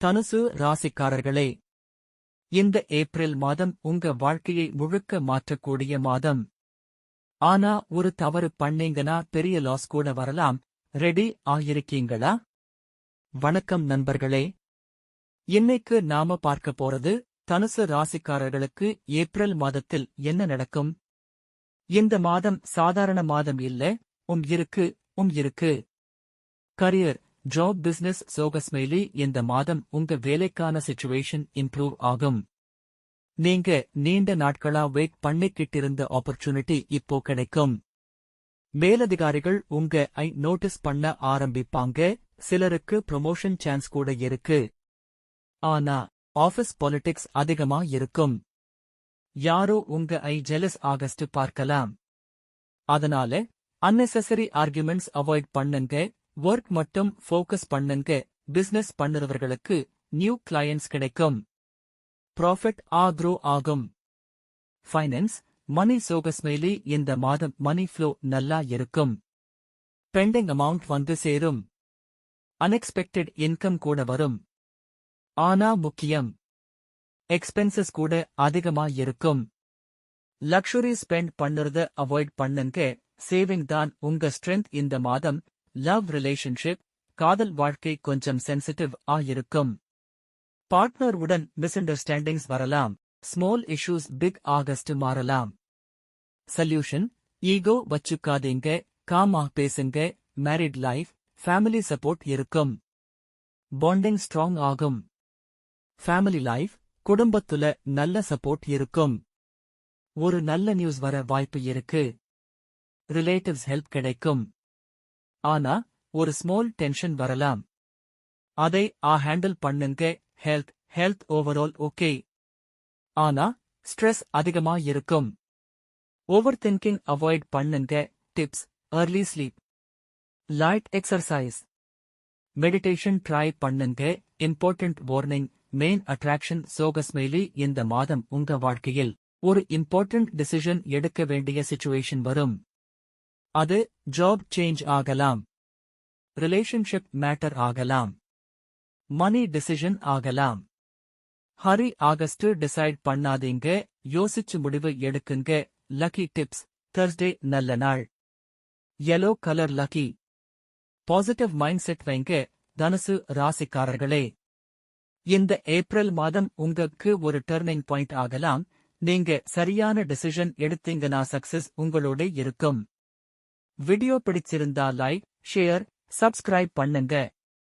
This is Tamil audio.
தனுசு ராசிக்காரர்களே, இந்த ஏப்ரல் மாதம் உங்க வாழ்க்கையை முழுக்க மாற்றக்கூடிய மாதம். ஆனா ஒரு தவறு பண்ணீங்கன்னா பெரிய லாஸ் கூட வரலாம். ரெடி ஆயிருக்கீங்களா? வணக்கம் நண்பர்களே. இன்னைக்கு நாம பார்க்க போறது தனுசு ராசிக்காரர்களுக்கு ஏப்ரல் மாதத்தில் என்ன நடக்கும். இந்த மாதம் சாதாரண மாதம் இல்ல. இருக்கு கரியர், ஜாப், பிசினஸ் சோகஸ்மெயிலி. இந்த மாதம் உங்க வேலைக்கான சிச்சுவேஷன் இம்ப்ரூவ் ஆகும். நீங்க நீண்ட நாட்களா வெயிட் பண்ணிக்கிட்டிருந்த ஆப்பர்ச்சுனிட்டி இப்போ கிடைக்கும். மேலதிகாரிகள் உங்க நோட்டீஸ் பண்ண ஆரம்பிப்பாங்க. சிலருக்கு ப்ரொமோஷன் சான்ஸ் கூட இருக்கு. ஆனா ஆபீஸ் பாலிடிக்ஸ் அதிகமா இருக்கும். யாரோ உங்க ஜெலஸ் ஆகஸ்ட் பார்க்கலாம். அதனால அன்னெசரி ஆர்குமெண்ட்ஸ் அவாய்ட் பண்ணுங்க. ஒர்க் மட்டும் ஃபோக்கஸ் பண்ணுங்க. பிசினஸ் பண்ணுறவர்களுக்கு நியூ கிளையன்ட்ஸ் கிடைக்கும். ப்ராஃபிட் க்ரோ ஆகும். ஃபைனான்ஸ், மணி சோகஸ்மெயிலி. இந்த மாதம் மணி ஃப்ளோ நல்லா இருக்கும். பெண்டிங் அமௌண்ட் வந்து சேரும். அன்எக்ஸ்பெக்டட் இன்கம் கூட வரும். ஆனா முக்கியம், எக்ஸ்பென்சஸ் கூட அதிகமா இருக்கும். லக்ஸுரி ஸ்பெண்ட் பண்ணுறத அவாய்ட் பண்ணுங்க. சேவிங் தான் உங்க ஸ்ட்ரென்த் இந்த மாதம். லவ் ரிலேஷன்ஷிப், காதல் வாழ்க்கை கொஞ்சம் சென்சிட்டிவ் இருக்கும். பார்ட்னர் உடன் மிஸ் அண்டர்ஸ்டாண்டிங்ஸ் வரலாம். ஸ்மால் இஷ்யூஸ் பிக் ஆகஸ்ட் மாறலாம். சொல்யூஷன், ஈகோ வச்சுக்காதீங்க. காமா பேசுங்க. மேரிட் லைஃப், ஃபேமிலி சப்போர்ட் இருக்கும். பாண்டிங் ஸ்ட்ராங் ஆகும். ஃபேமிலி லைஃப், குடும்பத்துல நல்ல சப்போர்ட் இருக்கும். ஒரு நல்ல நியூஸ் வர வாய்ப்பு இருக்கு. ரிலேட்டிவ்ஸ் ஹெல்ப் கிடைக்கும். ஆனா ஒரு ஸ்மால் டென்ஷன் வரலாம். அதை ஹேண்டில் பண்ணுங்க. Health overall okay. ஆனா ஸ்ட்ரெஸ் அதிகமா இருக்கும். ஓவர் திங்கிங் அவாய்ட் பண்ணுங்க. Tips, early sleep, light exercise, meditation try பண்ணுங்க. இம்பார்ட்டன்ட் வார்னிங், மெயின் அட்ராக்ஷன் சோகஸ்மெயிலி. இந்த மாதம் உங்க வாழ்க்கையில் ஒரு இம்பார்ட்டன்ட் டிசிஷன் எடுக்க வேண்டிய சிச்சுவேஷன் வரும். அது ஜாப் சேஞ்ச் ஆகலாம். ரிலேஷன்ஷிப் மேட்டர் ஆகலாம். மணி டிசிஷன் ஆகலாம். ஹரி ஆகஸ்ட் டிசைட் பண்ணாதீங்க. யோசிச்சு முடிவு எடுக்குங்க. லக்கி டிப்ஸ், தர்ஸ்டே நல்ல நாள். yellow colour lucky. Positive mind set வைங்க. தனுசு ராசிக்காரர்களே, இந்த ஏப்ரல் மாதம் உங்களுக்கு ஒரு டர்னிங் பாயிண்ட் ஆகலாம். நீங்க சரியான டிசிஷன் எடுத்தீங்கன்னா சக்சஸ் உங்களோட இருக்கும். வீடியோ பிடிச்சிருந்தா லைக், ஷேர், சப்ஸ்கிரைப் பண்ணுங்க.